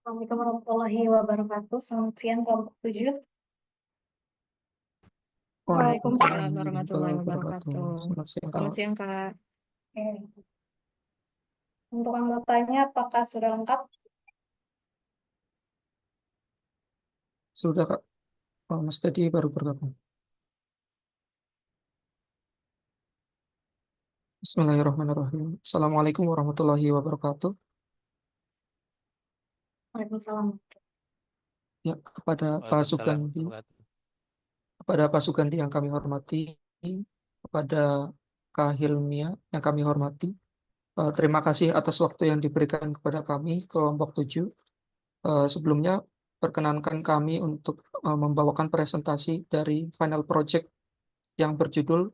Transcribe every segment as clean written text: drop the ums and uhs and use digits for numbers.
Assalamualaikum warahmatullahi wabarakatuh. Selamat siang kelompok 7. Waalaikumsalam Waalaikumsalam warahmatullahi warahmatullahi wabarakatuh. wabarakatuh. Selamat siang, Selamat Kak. siang, Kak. Oke. Untuk anggotanya apakah sudah lengkap? Sudah, Kak. Mas Teddy baru bergabung. Bismillahirrahmanirrahim. Assalamualaikum warahmatullahi wabarakatuh. Waalaikumsalam. Ya, kepada Pak Waalaikumsalam Sugandi, warahmatullahi yang kami hormati, kepada Kak Hilmia yang kami hormati, terima kasih atas waktu yang diberikan kepada kami, kelompok 7. Sebelumnya, perkenankan kami untuk membawakan presentasi dari final project yang berjudul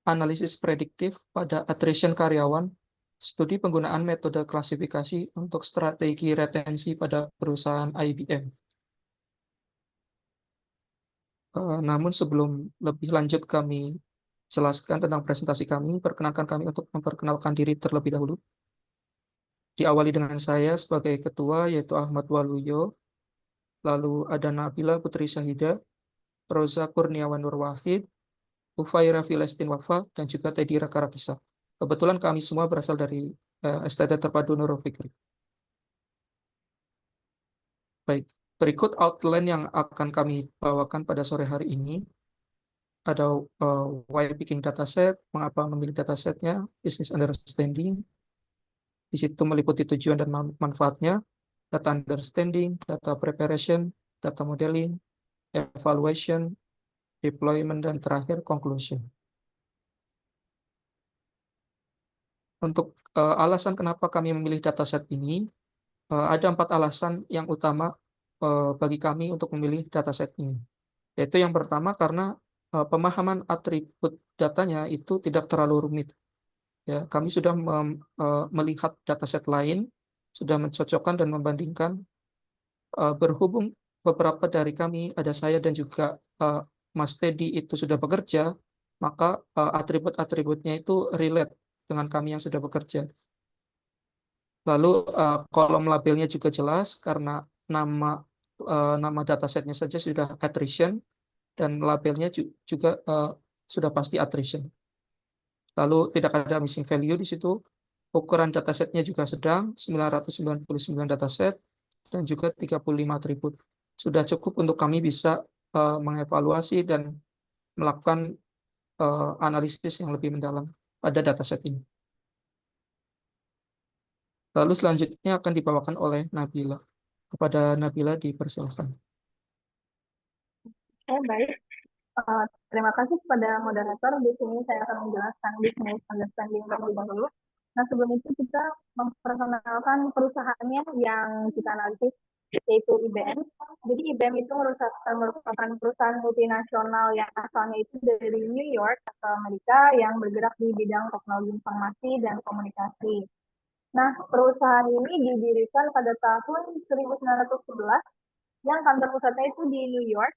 Analisis Prediktif pada Attrition Karyawan, Studi Penggunaan Metode Klasifikasi untuk Strategi Retensi pada Perusahaan IBM. Namun sebelum lebih lanjut kami jelaskan tentang presentasi kami, perkenankan kami untuk memperkenalkan diri terlebih dahulu. Diawali dengan saya sebagai ketua, yaitu Ahmad Waluyo, lalu ada Nabila Putri Syahida, Roza Kurniawan Nur Wahid, Ufaira Filestin Wafa, dan juga Teddy Rakarakisa. Kebetulan kami semua berasal dari STT Terpadu Nurul Fikri. Baik, berikut outline yang akan kami bawakan pada sore hari ini. Ada why picking dataset, mengapa memilih datasetnya, business understanding, di situ meliputi tujuan dan manfaatnya, data understanding, data preparation, data modeling, evaluation, deployment, dan terakhir conclusion. Untuk alasan kenapa kami memilih dataset ini, ada 4 alasan yang utama bagi kami untuk memilih dataset ini. Yaitu yang pertama karena pemahaman atribut datanya itu tidak terlalu rumit. Ya, kami sudah melihat dataset lain, sudah mencocokkan dan membandingkan. Berhubung beberapa dari kami, ada saya dan juga Mas Teddy itu sudah bekerja, maka atribut-atributnya itu relate dengan kami yang sudah bekerja. Lalu kolom labelnya juga jelas karena nama datasetnya saja sudah attrition dan labelnya juga sudah pasti attrition. Lalu tidak ada missing value di situ. Ukuran datasetnya juga sedang, 999 dataset dan juga 35 atribut. Sudah cukup untuk kami bisa mengevaluasi dan melakukan analisis yang lebih mendalam pada dataset ini. Lalu selanjutnya akan dibawakan oleh Nabila. Kepada Nabila dipersilakan. Baik. Terima kasih kepada moderator. Di sini saya akan menjelaskan business understanding terlebih dahulu. Nah, sebelum itu kita memperkenalkan perusahaannya yang kita analisis, yaitu IBM. Jadi IBM itu merupakan perusahaan multinasional yang asalnya itu dari New York atau Amerika yang bergerak di bidang teknologi informasi dan komunikasi. Nah, perusahaan ini didirikan pada tahun 1911 yang kantor pusatnya itu di New York.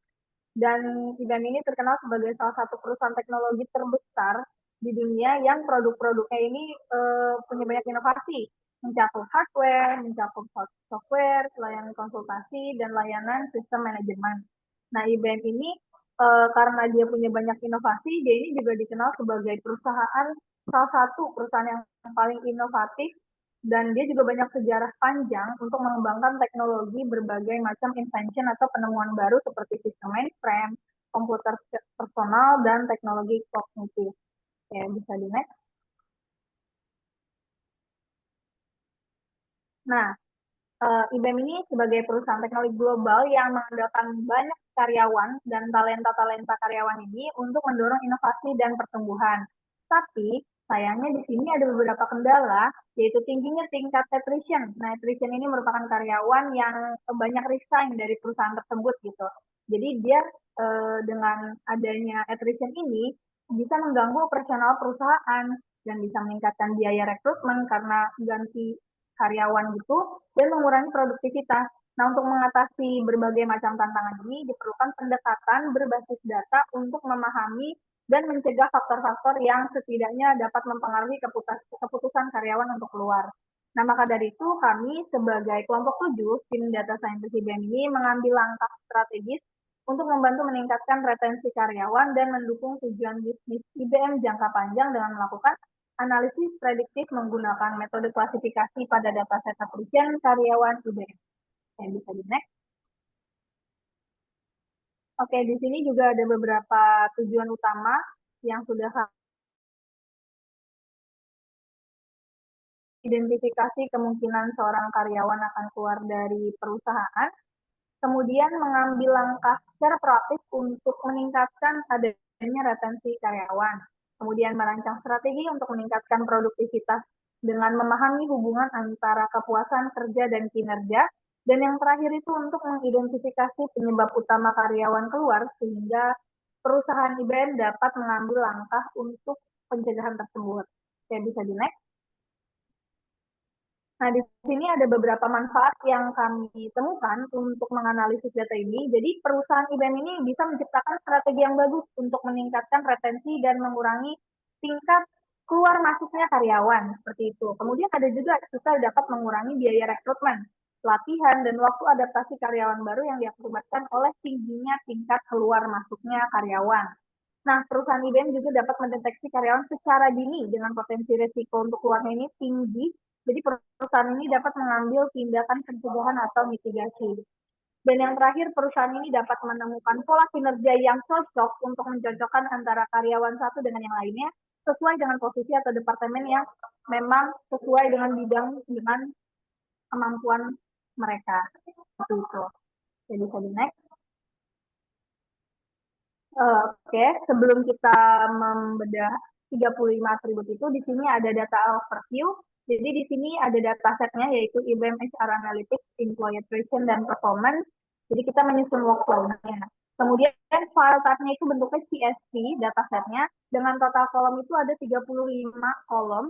Dan IBM ini terkenal sebagai salah satu perusahaan teknologi terbesar di dunia yang produk-produknya ini punya banyak inovasi, mencakup hardware, mencakup software, layanan konsultasi, dan layanan sistem manajemen. Nah, IBM ini karena dia punya banyak inovasi, dia ini juga dikenal sebagai salah satu perusahaan yang paling inovatif, dan dia juga banyak sejarah panjang untuk mengembangkan teknologi berbagai macam invention atau penemuan baru seperti sistem mainframe, komputer personal, dan teknologi kognitif. Oke, bisa di next. Nah, IBM ini sebagai perusahaan teknologi global yang mengandalkan banyak karyawan dan talenta-talenta karyawan ini untuk mendorong inovasi dan pertumbuhan. Tapi sayangnya di sini ada beberapa kendala, yaitu tingginya tingkat attrition. Nah, attrition ini merupakan karyawan yang banyak resign dari perusahaan tersebut gitu. Jadi dia dengan adanya attrition ini bisa mengganggu operasional perusahaan dan bisa meningkatkan biaya rekrutmen karena ganti karyawan gitu dan mengurangi produktivitas. Nah, untuk mengatasi berbagai macam tantangan ini diperlukan pendekatan berbasis data untuk memahami dan mencegah faktor-faktor yang setidaknya dapat mempengaruhi keputusan karyawan untuk keluar. Nah, maka dari itu kami sebagai kelompok 7, tim data scientist IBM ini mengambil langkah strategis untuk membantu meningkatkan retensi karyawan dan mendukung tujuan bisnis IBM jangka panjang dengan melakukan analisis prediktif menggunakan metode klasifikasi pada dataset attrition karyawan IBM. Yang bisa di next. Oke, di sini juga ada beberapa tujuan utama yang sudah identifikasi kemungkinan seorang karyawan akan keluar dari perusahaan, kemudian mengambil langkah secara proaktif untuk meningkatkan adanya retensi karyawan, kemudian merancang strategi untuk meningkatkan produktivitas dengan memahami hubungan antara kepuasan kerja dan kinerja, dan yang terakhir itu untuk mengidentifikasi penyebab utama karyawan keluar sehingga perusahaan IBM dapat mengambil langkah untuk pencegahan tersebut. Oke, bisa di next. Nah, di sini ada beberapa manfaat yang kami temukan untuk menganalisis data ini. Jadi, perusahaan IBM ini bisa menciptakan strategi yang bagus untuk meningkatkan retensi dan mengurangi tingkat keluar masuknya karyawan, seperti itu. Kemudian ada juga kita dapat mengurangi biaya rekrutmen, pelatihan, dan waktu adaptasi karyawan baru yang diakibatkan oleh tingginya tingkat keluar masuknya karyawan. Nah, perusahaan IBM juga dapat mendeteksi karyawan secara dini dengan potensi risiko untuk keluarnya ini tinggi. Jadi perusahaan ini dapat mengambil tindakan pencegahan atau mitigasi. Dan yang terakhir, perusahaan ini dapat menemukan pola kinerja yang cocok untuk mencocokkan antara karyawan satu dengan yang lainnya, sesuai dengan posisi atau departemen yang memang sesuai dengan bidang dengan kemampuan mereka. Seperti itu. Jadi bisa di next. Oke, sebelum kita membedah 35 atribut itu, di sini ada data overview. Jadi di sini ada datasetnya yaitu IBM HR Analytics, Employee Attrition, dan Performance. Jadi kita menyusun workflow-nya. Kemudian file type-nya itu bentuknya CSV datasetnya, dengan total kolom itu ada 35 kolom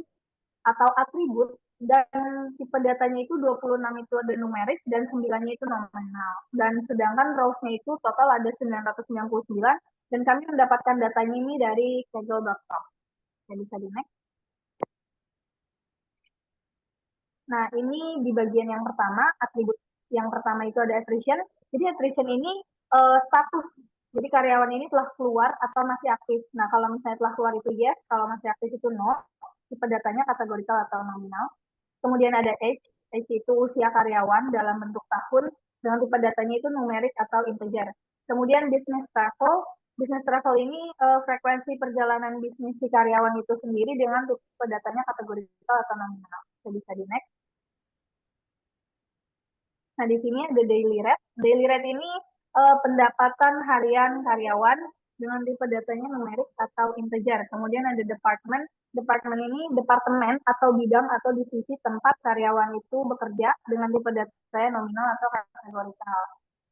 atau atribut, dan tipe datanya itu 26 itu ada numerik dan 9-nya itu nominal. Dan sedangkan rows-nya itu total ada 999 dan kami mendapatkan datanya ini dari kaggle.com. Ya, bisa di next. Nah, ini di bagian yang pertama, atribut yang pertama itu ada attrition. Jadi attrition ini status. Jadi karyawan ini telah keluar atau masih aktif. Nah, kalau misalnya telah keluar itu yes, kalau masih aktif itu no. Tipe datanya kategorikal atau nominal. Kemudian ada age itu usia karyawan dalam bentuk tahun, dengan tipe datanya itu numerik atau integer. Kemudian business travel ini frekuensi perjalanan bisnis si karyawan itu sendiri dengan tipe datanya kategorikal atau nominal. Bisa di next. Nah, di sini ada daily rate. Daily rate ini pendapatan harian karyawan dengan tipe datanya numerik atau integer. Kemudian ada department. Department ini departemen atau bidang atau divisi tempat karyawan itu bekerja dengan tipe datanya nominal atau kategorikal.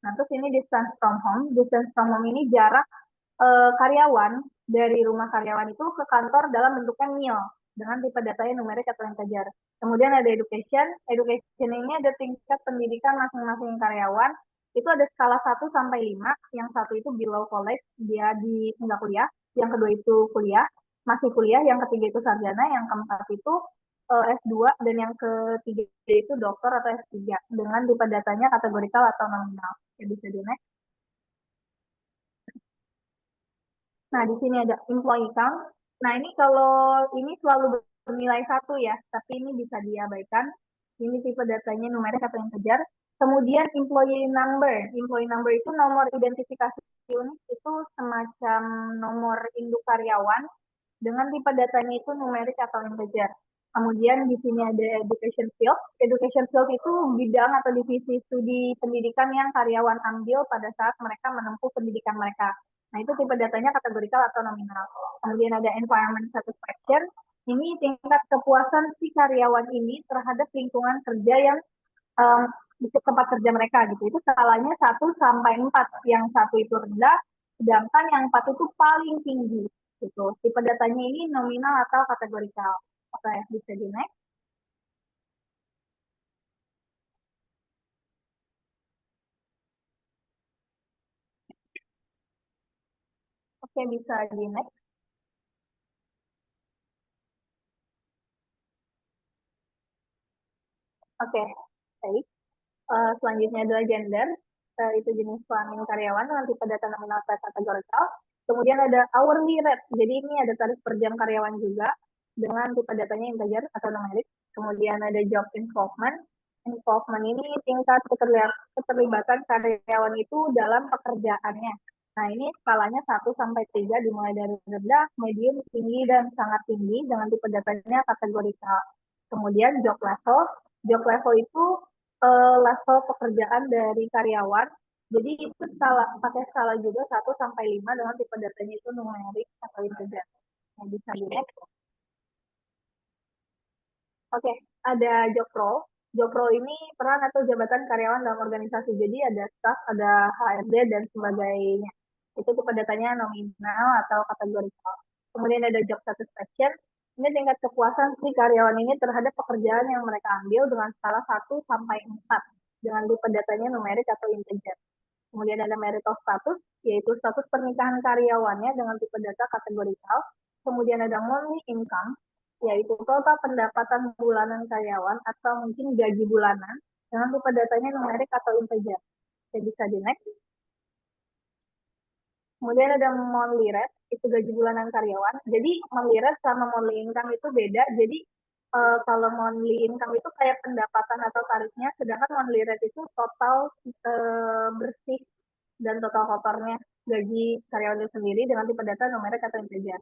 Nah, terus ini distance from home. Distance from home ini jarak karyawan dari rumah karyawan itu ke kantor dalam bentuknya mil dengan tipe datanya numerik atau integer. Kemudian ada education. Education ini ada tingkat pendidikan masing-masing karyawan. Itu ada skala 1 sampai 5. Yang satu itu below college, dia di enggak kuliah. Yang kedua itu kuliah, masih kuliah. Yang ketiga itu sarjana. Yang keempat itu S2. Dan yang ketiga itu doktor atau S3. Dengan tipe datanya kategorikal atau nominal. Ya, bisa di next. Nah, di sini ada employee count. Nah, ini kalau ini selalu bernilai 1 ya, tapi ini bisa diabaikan. Ini tipe datanya numerik atau integer. Kemudian employee number. Employee number itu nomor identifikasi unit, itu semacam nomor induk karyawan dengan tipe datanya itu numerik atau integer. Kemudian di sini ada education field. Education field itu bidang atau divisi studi pendidikan yang karyawan ambil pada saat mereka menempuh pendidikan mereka. Nah, itu tipe datanya kategorikal atau nominal. Kemudian ada environment satisfaction. Ini tingkat kepuasan si karyawan ini terhadap lingkungan kerja yang di tempat kerja mereka gitu. Itu skalanya 1 sampai 4. Yang 1 itu rendah, sedangkan yang 4 itu paling tinggi. Gitu. Tipe datanya ini nominal atau kategorikal. Oke, bisa di next. Oke, bisa di next. Oke, baik. Selanjutnya adalah gender, itu jenis kelamin karyawan dengan tipe data nominal kategorikal. Kemudian ada hourly rate, jadi ini ada tarif per jam karyawan juga dengan tipe datanya integer atau numerik. Kemudian ada job involvement. Involvement ini tingkat keterlibatan karyawan itu dalam pekerjaannya. Nah, ini skalanya 1 sampai 3 dimulai dari rendah, medium, tinggi, dan sangat tinggi dengan tipe datanya kategorikal. Kemudian job level. Job level itu level pekerjaan dari karyawan. Jadi itu pakai skala juga 1 sampai 5 dengan tipe datanya itu numerik atau integer. Yang bisa di next. Oke, ada job role. Job role ini peran atau jabatan karyawan dalam organisasi. Jadi ada staff, ada HRD, dan sebagainya. Itu tipe datanya nominal atau kategorikal. Kemudian ada job satisfaction. Ini tingkat kepuasan si karyawan ini terhadap pekerjaan yang mereka ambil dengan skala 1 sampai 4. Dengan tipe datanya numerik atau integer. Kemudian ada marital status, yaitu status pernikahan karyawannya dengan tipe data kategorikal. Kemudian ada monthly income, yaitu total pendapatan bulanan karyawan atau mungkin gaji bulanan dengan tipe datanya numerik atau integer. Saya bisa di next. Kemudian ada monthly rate, itu gaji bulanan karyawan. Jadi monthly rate sama monthly income itu beda. Jadi kalau monthly income itu kayak pendapatan atau tarifnya, sedangkan monthly rate itu total bersih dan total kotornya gaji karyawan itu sendiri dengan tipe data numerik atau integer.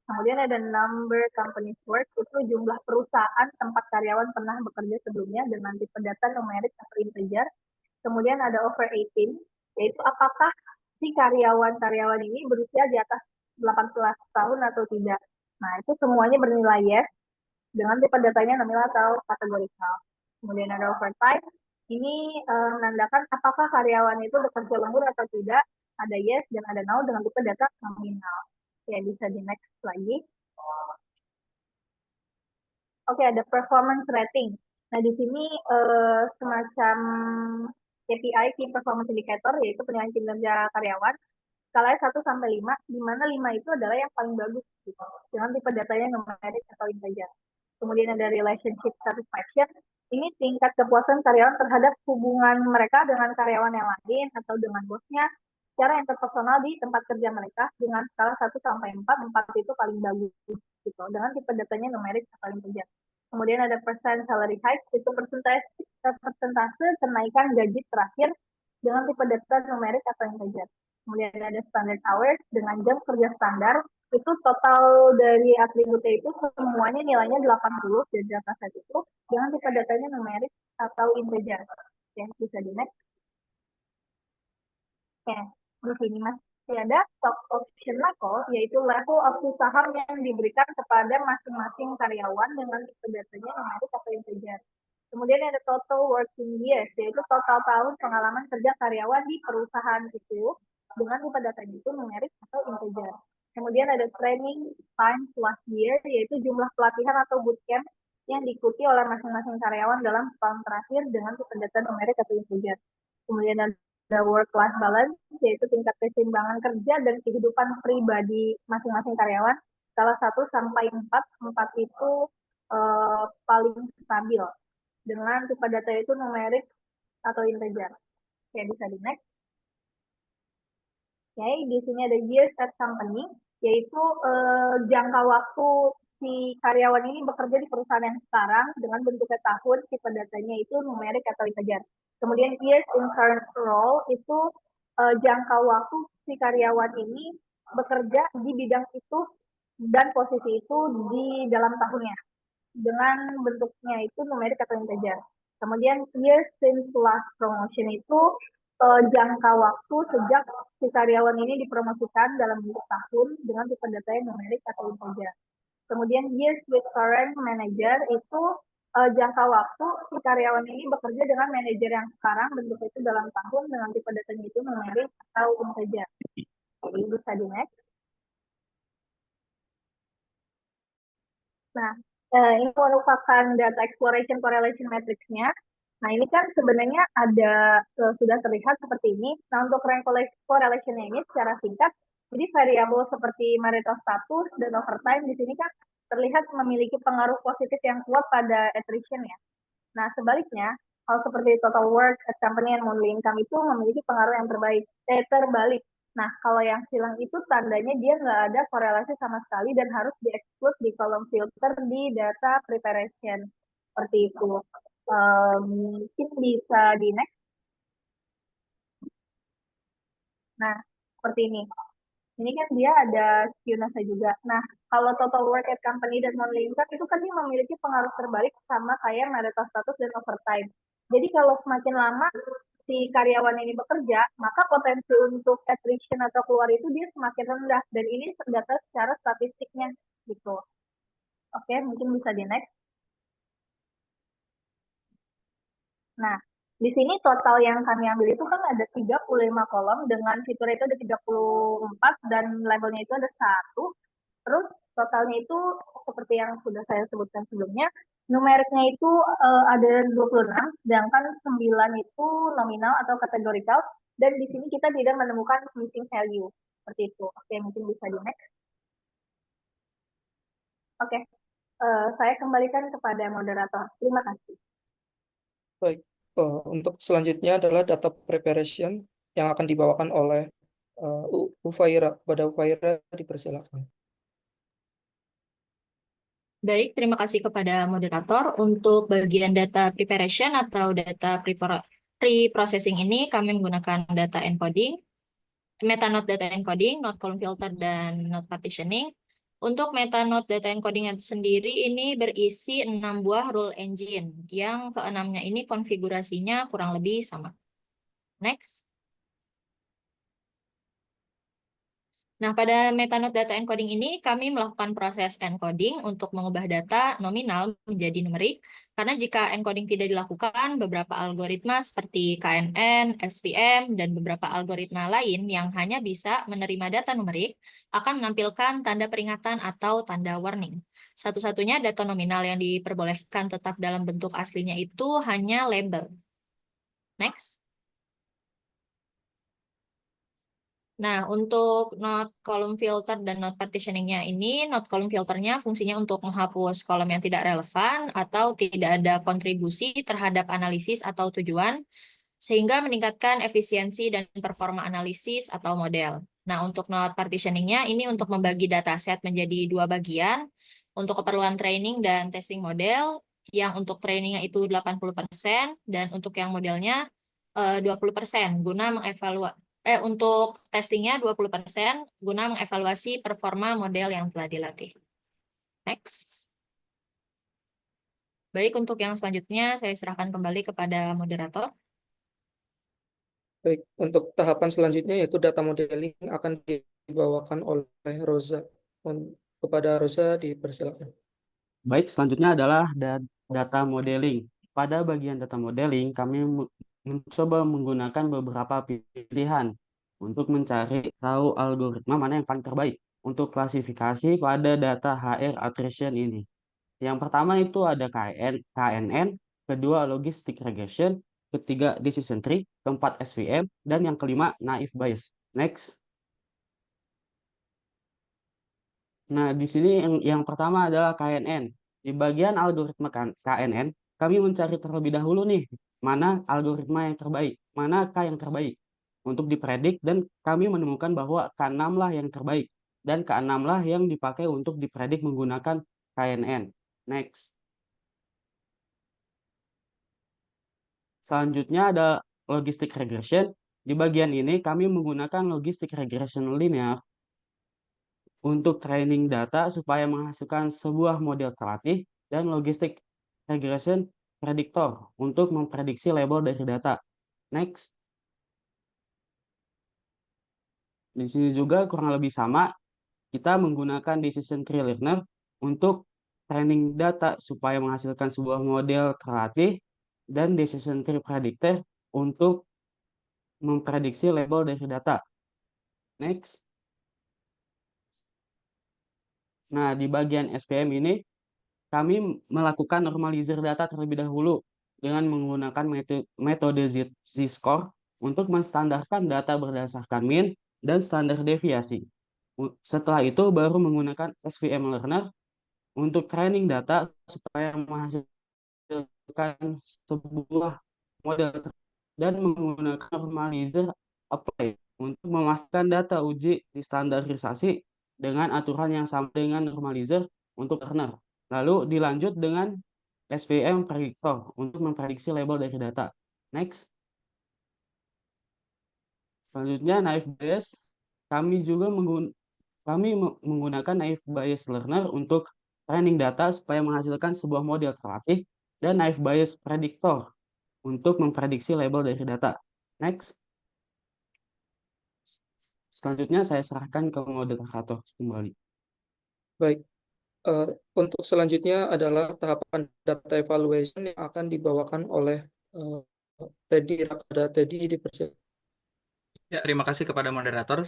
Kemudian ada number companies work, itu jumlah perusahaan tempat karyawan pernah bekerja sebelumnya dengan tipe data numerik atau integer. Kemudian ada over 18, yaitu apakah si karyawan-karyawan ini berusia di atas 18 tahun atau tidak. Nah, itu semuanya bernilai yes dengan tipe datanya nominal atau kategorikal. Kemudian ada overtime, ini menandakan apakah karyawan itu bekerja lembur atau tidak. Ada yes dan ada no dengan tipe data nominal. Ya, bisa di next lagi. Oke, ada performance rating. Nah, di sini semacam KPI, Key Performance Indicator, yaitu penilaian kinerja karyawan. Skalanya 1 sampai 5, di mana 5 itu adalah yang paling bagus, gitu. Dengan tipe datanya numerik atau integer. Kemudian ada relationship satisfaction. Ini tingkat kepuasan karyawan terhadap hubungan mereka dengan karyawan yang lain atau dengan bosnya secara interpersonal di tempat kerja mereka dengan skala 1 sampai 4, 4 itu paling bagus, gitu. Dengan tipe datanya numerik atau integer. Kemudian ada percent salary hike, itu persentase kenaikan gaji terakhir dengan tipe data numerik atau integer. Kemudian ada standard hours dengan jam kerja standar, itu total dari atributnya itu semuanya nilainya 80 dari data set itu dengan tipe datanya numerik atau integer. Oke, bisa di next. Oke, di sini masih ada stock option level, yaitu level opsi saham yang diberikan kepada masing-masing karyawan dengan tipe datanya numerik atau integer. Kemudian ada total working years, yaitu total tahun pengalaman kerja karyawan di perusahaan itu dengan tipe datanya itu numerik atau integer. Kemudian ada training time last year, yaitu jumlah pelatihan atau bootcamp yang diikuti oleh masing-masing karyawan dalam tahun terakhir dengan tipe data numerik atau integer. Kemudian ada work-life balance, yaitu tingkat keseimbangan kerja dan kehidupan pribadi masing-masing karyawan. Skala 1 sampai 4, 4 itu paling stabil. Dengan tipe data itu numerik atau integer. Oke, bisa di next. Oke, di sini ada years at company, yaitu jangka waktu si karyawan ini bekerja di perusahaan yang sekarang dengan bentuknya tahun, tipe datanya itu numerik atau integer. Kemudian years in current role itu jangka waktu si karyawan ini bekerja di bidang itu dan posisi itu di dalam tahunnya dengan bentuknya itu numerik atau integer. Kemudian years since last promotion itu jangka waktu sejak si karyawan ini dipromosikan dalam bentuk tahun dengan tipe datanya numerik atau integer. Kemudian years with current manager itu jangka waktu si karyawan ini bekerja dengan manajer yang sekarang bentuknya itu dalam tahun dengan tipe datanya itu numerik atau integer. Jadi bisa di next. Nah, ini merupakan data exploration correlation matrix-nya. Nah, ini kan sebenarnya ada sudah terlihat seperti ini. Nah, untuk rank correlation-nya ini secara singkat, jadi variabel seperti marital status dan overtime di sini kan terlihat memiliki pengaruh positif yang kuat pada attrition ya. Nah, sebaliknya, hal seperti total work at company and monthly income itu memiliki pengaruh yang terbalik. Nah, kalau yang silang itu tandanya dia nggak ada korelasi sama sekali dan harus di-exclude di kolom filter di data preparation. Seperti itu. Mungkin bisa di next. Nah, seperti ini. Ini kan dia ada Qnasa juga. Nah, kalau total work at company dan monthly income itu kan dia memiliki pengaruh terbalik sama kayak marital status dan overtime. Jadi kalau semakin lama si karyawan ini bekerja, maka potensi untuk attrition atau keluar itu dia semakin rendah. Dan ini data secara statistiknya gitu. Oke, mungkin bisa di next. Nah, di sini total yang kami ambil itu kan ada 35 kolom dengan fitur itu ada 34 dan labelnya itu ada 1. Terus totalnya itu seperti yang sudah saya sebutkan sebelumnya, numeriknya itu ada 26, sedangkan 9 itu nominal atau kategorikal, dan di sini kita tidak menemukan missing value. Seperti itu. Oke, mungkin bisa di next. Oke, saya kembalikan kepada moderator. Terima kasih. Baik, untuk selanjutnya adalah data preparation yang akan dibawakan oleh Ufaira. Pada Ufaira dipersilakan. Baik, terima kasih kepada moderator. Untuk bagian data preparation atau data pre-processing ini, kami menggunakan data encoding, metanode data encoding, node column filter, dan node partitioning. Untuk metanode data encoding sendiri ini berisi 6 buah rule engine, yang keenamnya ini konfigurasinya kurang lebih sama. Next. Nah, pada metanode data encoding ini, kami melakukan proses encoding untuk mengubah data nominal menjadi numerik, karena jika encoding tidak dilakukan, beberapa algoritma seperti KNN, SVM, dan beberapa algoritma lain yang hanya bisa menerima data numerik akan menampilkan tanda peringatan atau tanda warning. Satu-satunya data nominal yang diperbolehkan tetap dalam bentuk aslinya itu hanya label. Next. Nah, untuk node column filter dan node partitioning-nya ini, node column filternya fungsinya untuk menghapus kolom yang tidak relevan atau tidak ada kontribusi terhadap analisis atau tujuan, sehingga meningkatkan efisiensi dan performa analisis atau model. Nah, untuk node partitioning-nya ini untuk membagi dataset menjadi 2 bagian, untuk keperluan training dan testing model, yang untuk trainingnya itu 80%, dan untuk yang modelnya 20%, guna mengevaluasi untuk testingnya 20% guna mengevaluasi performa model yang telah dilatih. Next. Baik, untuk yang selanjutnya saya serahkan kembali kepada moderator. Baik, untuk tahapan selanjutnya yaitu data modeling akan dibawakan oleh Rosa. Kepada Rosa dipersilakan. Baik, selanjutnya adalah data modeling. Pada bagian data modeling, kami mencoba menggunakan beberapa pilihan untuk mencari tahu algoritma mana yang paling terbaik untuk klasifikasi pada data HR attrition ini. Yang pertama itu ada KNN, kedua logistic regression, ketiga decision tree, keempat SVM, dan yang kelima naive Bayes. Next. Nah, di sini yang pertama adalah KNN. Di bagian algoritma KNN, kami mencari terlebih dahulu nih, mana algoritma yang terbaik, manakah yang terbaik untuk dipredik, dan kami menemukan bahwa K6 lah yang terbaik, dan K6 lah yang dipakai untuk dipredik menggunakan KNN. Next. Selanjutnya ada logistic regression. Di bagian ini kami menggunakan logistic regression linear untuk training data supaya menghasilkan sebuah model terlatih, dan logistic regression predictor untuk memprediksi label dari data. Next. Di sini juga kurang lebih sama, kita menggunakan decision tree learner untuk training data supaya menghasilkan sebuah model terlatih, dan decision tree predictor untuk memprediksi label dari data. Next. Nah, di bagian SVM ini, kami melakukan normalizer data terlebih dahulu dengan menggunakan metode Z-score untuk menstandarkan data berdasarkan mean dan standar deviasi. Setelah itu baru menggunakan SVM Learner untuk training data supaya menghasilkan menghasilkan sebuah model dan menggunakan normalizer apply untuk memastikan data uji distandarisasi dengan aturan yang sama dengan normalizer untuk kernel. Lalu dilanjut dengan SVM predictor untuk memprediksi label dari data. Next. Selanjutnya naive Bayes. Kami menggunakan naive Bayes learner untuk training data supaya menghasilkan sebuah model terlatih, dan naive Bayes predictor untuk memprediksi label dari data. Next. Selanjutnya saya serahkan ke moderator kembali. Baik. Untuk selanjutnya adalah tahapan data evaluation yang akan dibawakan oleh Teddy. Ada Teddy di persen. Ya, terima kasih kepada moderator.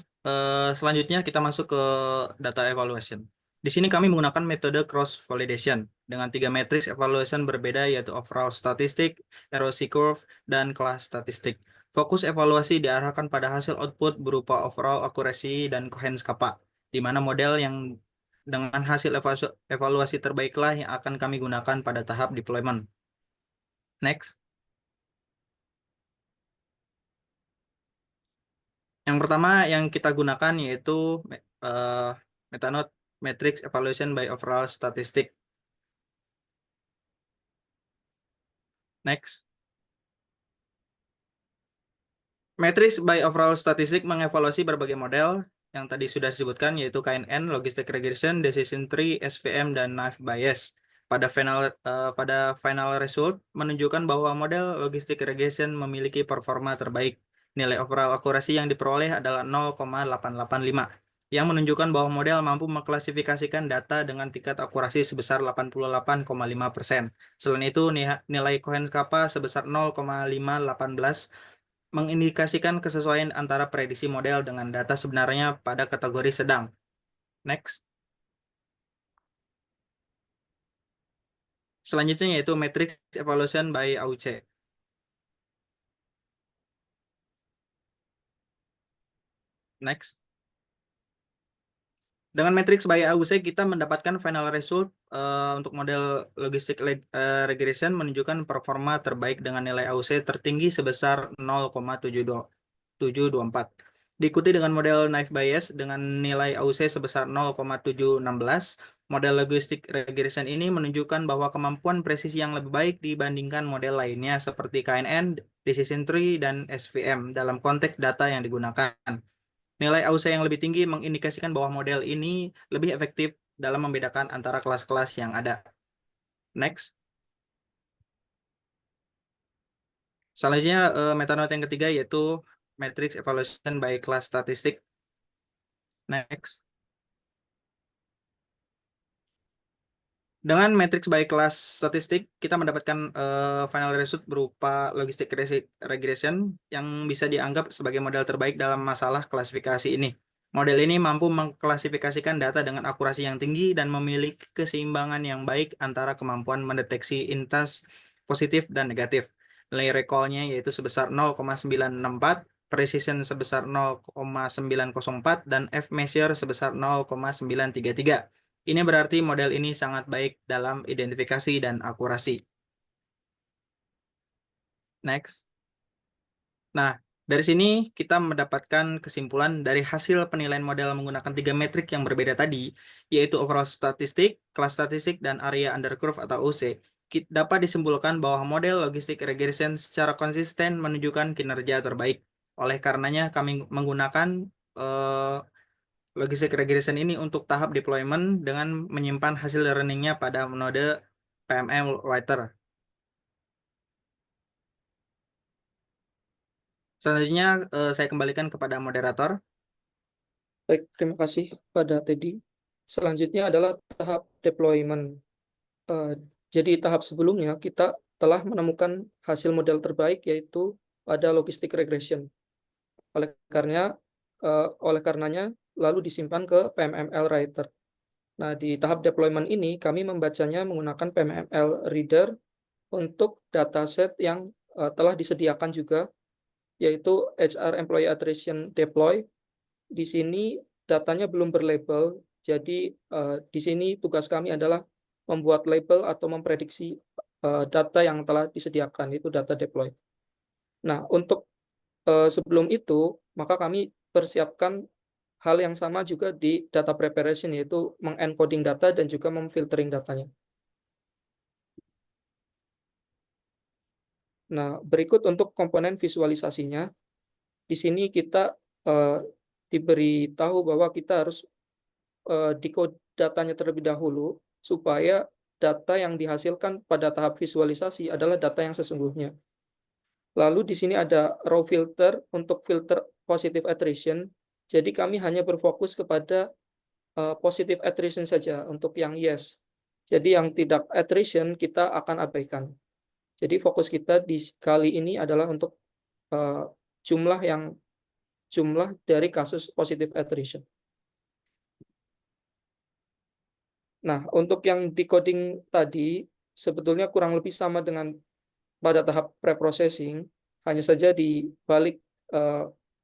Selanjutnya kita masuk ke data evaluation. Di sini kami menggunakan metode cross validation dengan 3 matriks evaluation berbeda, yaitu overall statistik, erosi curve, dan kelas statistik. Fokus evaluasi diarahkan pada hasil output berupa overall accuracy dan coherence kappa, di mana model yang dengan hasil evaluasi terbaiklah yang akan kami gunakan pada tahap deployment. Next. Yang pertama yang kita gunakan yaitu Metanode Matrix Evaluation by Overall Statistic. Next. Matrix by Overall Statistic mengevaluasi berbagai model yang tadi sudah disebutkan, yaitu KNN, Logistic Regression, Decision Tree, SVM, dan Naive Bayes. Pada final result menunjukkan bahwa model Logistic Regression memiliki performa terbaik. Nilai overall akurasi yang diperoleh adalah 0,885, yang menunjukkan bahwa model mampu mengklasifikasikan data dengan tingkat akurasi sebesar 88,5%. Selain itu, nilai coherence kappa sebesar 0,518 mengindikasikan kesesuaian antara prediksi model dengan data sebenarnya pada kategori sedang. Next. Selanjutnya yaitu Matrix Evaluation by AUC. Next. Dengan matrix by AUC kita mendapatkan final result untuk model logistic regression menunjukkan performa terbaik dengan nilai AUC tertinggi sebesar 0,724. Diikuti dengan model naive Bayes dengan nilai AUC sebesar 0,716. Model logistic regression ini menunjukkan bahwa kemampuan presisi yang lebih baik dibandingkan model lainnya seperti KNN, Decision Tree, dan SVM dalam konteks data yang digunakan. Nilai AUC yang lebih tinggi mengindikasikan bahwa model ini lebih efektif dalam membedakan antara kelas-kelas yang ada. Next. Selanjutnya metanote yang ketiga yaitu Matrix Evaluation by Class Statistic. Next. Dengan matrix by class statistik, kita mendapatkan final result berupa logistic regression yang bisa dianggap sebagai model terbaik dalam masalah klasifikasi ini. Model ini mampu mengklasifikasikan data dengan akurasi yang tinggi dan memiliki keseimbangan yang baik antara kemampuan mendeteksi intas positif dan negatif. Nilai recall-nya yaitu sebesar 0,964, precision sebesar 0,904, dan F-measure sebesar 0,933. Ini berarti model ini sangat baik dalam identifikasi dan akurasi. Next. Nah, dari sini kita mendapatkan kesimpulan dari hasil penilaian model menggunakan 3 metrik yang berbeda tadi, yaitu overall statistik, kelas statistik, dan area under curve atau OC. Dapat disimpulkan bahwa model logistic regression secara konsisten menunjukkan kinerja terbaik. Oleh karenanya kami menggunakan logistic regression ini untuk tahap deployment dengan menyimpan hasil learningnya pada node PMM writer. Selanjutnya saya kembalikan kepada moderator. Baik, terima kasih pada Teddy. Selanjutnya adalah tahap deployment. Jadi tahap sebelumnya kita telah menemukan hasil model terbaik yaitu pada logistic regression. Oleh karenanya lalu disimpan ke PMML writer. Nah, di tahap deployment ini kami membacanya menggunakan PMML reader untuk dataset yang telah disediakan juga, yaitu HR Employee Attrition Deploy. Di sini datanya belum berlabel, jadi di sini tugas kami adalah membuat label atau memprediksi data yang telah disediakan, itu data deploy. Nah, untuk sebelum itu, maka kami persiapkan hal yang sama juga di data preparation, yaitu mengencoding data dan juga memfiltering datanya. Nah, berikut untuk komponen visualisasinya. Di sini kita diberitahu bahwa kita harus decode datanya terlebih dahulu supaya data yang dihasilkan pada tahap visualisasi adalah data yang sesungguhnya. Lalu di sini ada raw filter untuk filter positive attrition. Jadi kami hanya berfokus kepada positive attrition saja untuk yang yes. Jadi yang tidak attrition kita akan abaikan. Jadi fokus kita di kali ini adalah untuk jumlah dari kasus positive attrition. Nah, untuk yang decoding tadi sebetulnya kurang lebih sama dengan pada tahap preprocessing, hanya saja di balik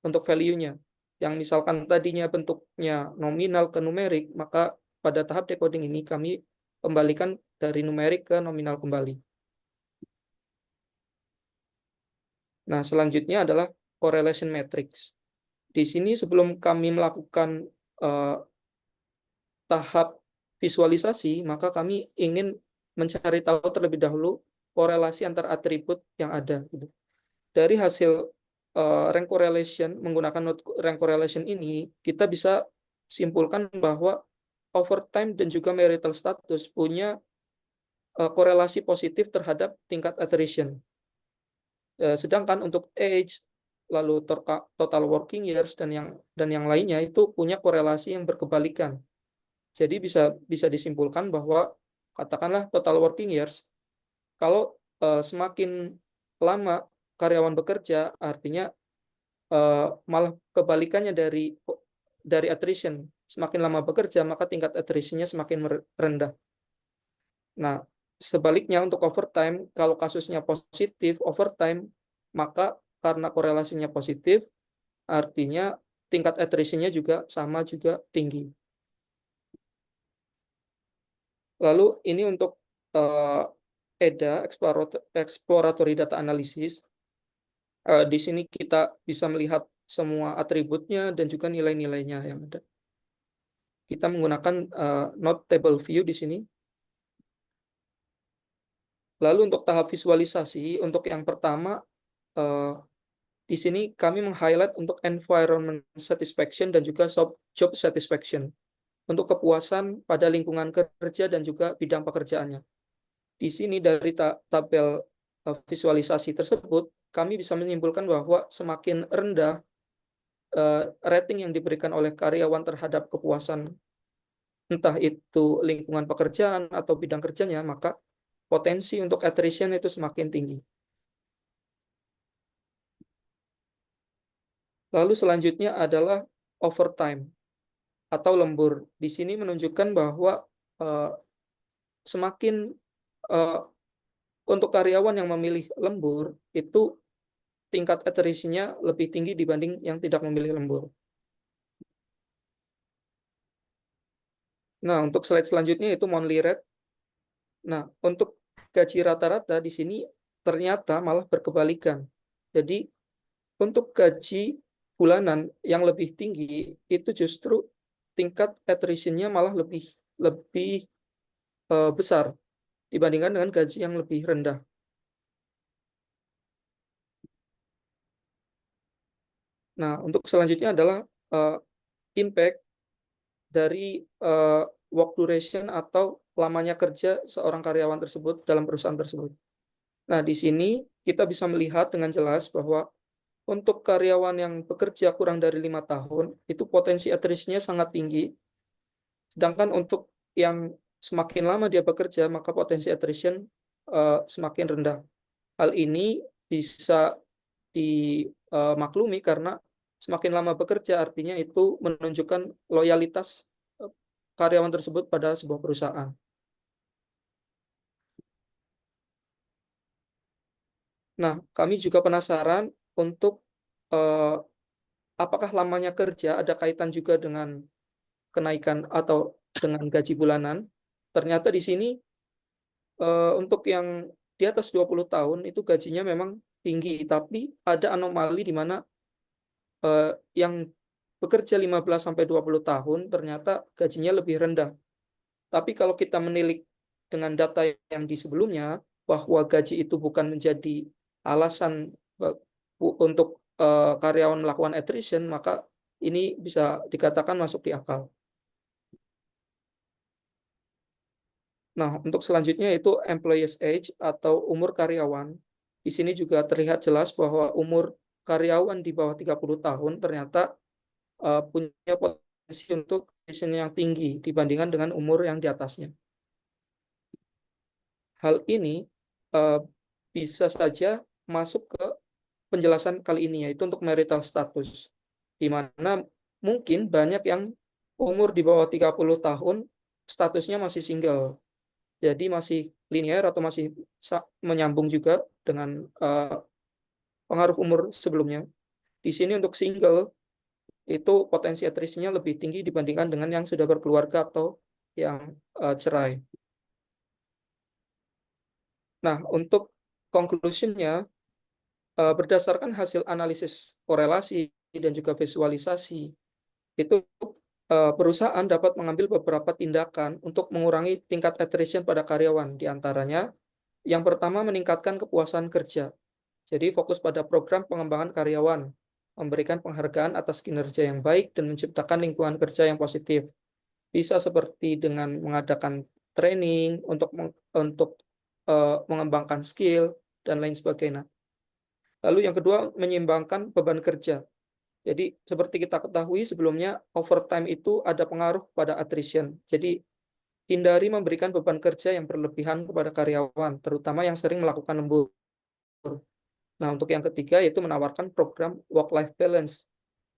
untuk value-nya. Yang misalkan tadinya bentuknya nominal ke numerik, maka pada tahap decoding ini kami kembalikan dari numerik ke nominal kembali. Nah, selanjutnya adalah correlation matrix. Di sini sebelum kami melakukan tahap visualisasi, maka kami ingin mencari tahu terlebih dahulu korelasi antar atribut yang ada. Dari hasil rank correlation, menggunakan node rank correlation ini, kita bisa simpulkan bahwa overtime dan juga marital status punya korelasi positif terhadap tingkat attrition. Sedangkan untuk age, lalu total working years dan yang lainnya itu punya korelasi yang berkebalikan. Jadi bisa disimpulkan bahwa katakanlah total working years, kalau semakin lama karyawan bekerja, artinya malah kebalikannya dari attrition. Semakin lama bekerja, maka tingkat attrition-nya semakin rendah. Nah, sebaliknya untuk overtime, kalau kasusnya positif overtime, maka karena korelasinya positif, artinya tingkat attrition-nya juga tinggi. Lalu ini untuk EDA, exploratory data analysis. Di sini kita bisa melihat semua atributnya dan juga nilai-nilainya yang ada. Kita menggunakan node table view di sini. Lalu untuk tahap visualisasi, untuk yang pertama, di sini kami meng-highlight untuk environment satisfaction dan juga job satisfaction, untuk kepuasan pada lingkungan kerja dan juga bidang pekerjaannya. Di sini dari tabel visualisasi tersebut, kami bisa menyimpulkan bahwa semakin rendah rating yang diberikan oleh karyawan terhadap kepuasan, entah itu lingkungan pekerjaan atau bidang kerjanya, maka potensi untuk attrition itu semakin tinggi. Lalu selanjutnya adalah overtime atau lembur. Di sini menunjukkan bahwa semakin untuk karyawan yang memilih lembur, itu tingkat attrition-nya lebih tinggi dibanding yang tidak memilih lembur. Nah, untuk slide selanjutnya itu monthly rate. Nah, untuk gaji rata-rata di sini ternyata malah berkebalikan. Jadi, untuk gaji bulanan yang lebih tinggi, itu justru tingkat attrition-nya malah lebih besar dibandingkan dengan gaji yang lebih rendah. Nah, untuk selanjutnya adalah impact dari work duration atau lamanya kerja seorang karyawan tersebut dalam perusahaan tersebut. Nah, di sini kita bisa melihat dengan jelas bahwa untuk karyawan yang bekerja kurang dari 5 tahun, itu potensi attrition-nya sangat tinggi. Sedangkan untuk yang semakin lama dia bekerja, maka potensi attrition semakin rendah. Hal ini bisa dimaklumi karena semakin lama bekerja artinya itu menunjukkan loyalitas karyawan tersebut pada sebuah perusahaan. Nah, kami juga penasaran untuk apakah lamanya kerja ada kaitan juga dengan kenaikan atau dengan gaji bulanan. Ternyata di sini untuk yang di atas 20 tahun itu gajinya memang tinggi, tapi ada anomali di mana yang bekerja 15 sampai 20 tahun ternyata gajinya lebih rendah. Tapi kalau kita menilik dengan data yang di sebelumnya, bahwa gaji itu bukan menjadi alasan untuk karyawan melakukan attrition, maka ini bisa dikatakan masuk di akal. Nah, untuk selanjutnya itu employees age atau umur karyawan. Di sini juga terlihat jelas bahwa umur karyawan di bawah 30 tahun ternyata punya potensi untuk attrition yang tinggi dibandingkan dengan umur yang di atasnya. Hal ini bisa saja masuk ke penjelasan kali ini, yaitu untuk marital status, di mana mungkin banyak yang umur di bawah 30 tahun statusnya masih single. Jadi masih linear atau masih menyambung juga dengan pengaruh umur sebelumnya. Di sini untuk single itu potensi attrition-nya lebih tinggi dibandingkan dengan yang sudah berkeluarga atau yang cerai. Nah, untuk conclusion-nya, berdasarkan hasil analisis korelasi dan juga visualisasi, itu perusahaan dapat mengambil beberapa tindakan untuk mengurangi tingkat attrition pada karyawan. Di antaranya, yang pertama meningkatkan kepuasan kerja. Jadi fokus pada program pengembangan karyawan, memberikan penghargaan atas kinerja yang baik dan menciptakan lingkungan kerja yang positif. Bisa seperti dengan mengadakan training untuk mengembangkan skill dan lain sebagainya. Lalu yang kedua, menyeimbangkan beban kerja. Jadi seperti kita ketahui sebelumnya, overtime itu ada pengaruh pada attrition. Jadi hindari memberikan beban kerja yang berlebihan kepada karyawan, terutama yang sering melakukan lembur. Nah, untuk yang ketiga yaitu menawarkan program work-life balance,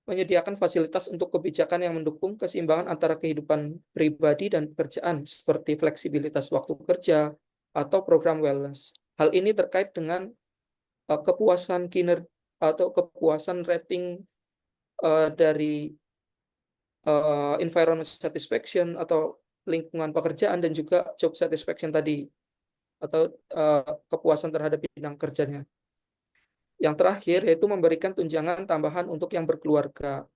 menyediakan fasilitas untuk kebijakan yang mendukung keseimbangan antara kehidupan pribadi dan pekerjaan, seperti fleksibilitas waktu kerja atau program wellness. Hal ini terkait dengan kepuasan kinerja atau kepuasan rating dari environment satisfaction atau lingkungan pekerjaan dan juga job satisfaction tadi, atau kepuasan terhadap bidang kerjanya. Yang terakhir yaitu memberikan tunjangan tambahan untuk yang berkeluarga.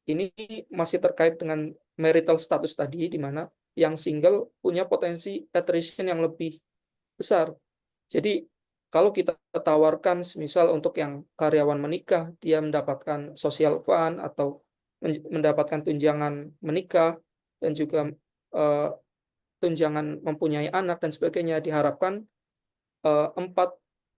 Ini masih terkait dengan marital status tadi, di mana yang single punya potensi attrition yang lebih besar. Jadi kalau kita tawarkan misal untuk yang karyawan menikah, dia mendapatkan social fund atau mendapatkan tunjangan menikah dan juga tunjangan mempunyai anak dan sebagainya, diharapkan 4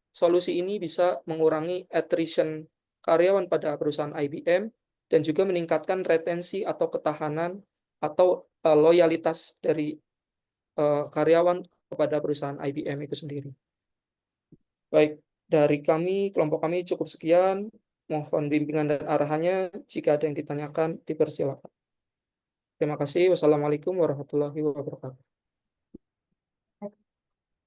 solusi ini bisa mengurangi attrition karyawan pada perusahaan IBM dan juga meningkatkan retensi atau ketahanan atau loyalitas dari karyawan kepada perusahaan IBM itu sendiri. Baik, dari kami, kelompok kami cukup sekian. Mohon bimbingan dan arahannya. Jika ada yang ditanyakan, dipersilakan. Terima kasih. Wassalamualaikum warahmatullahi wabarakatuh.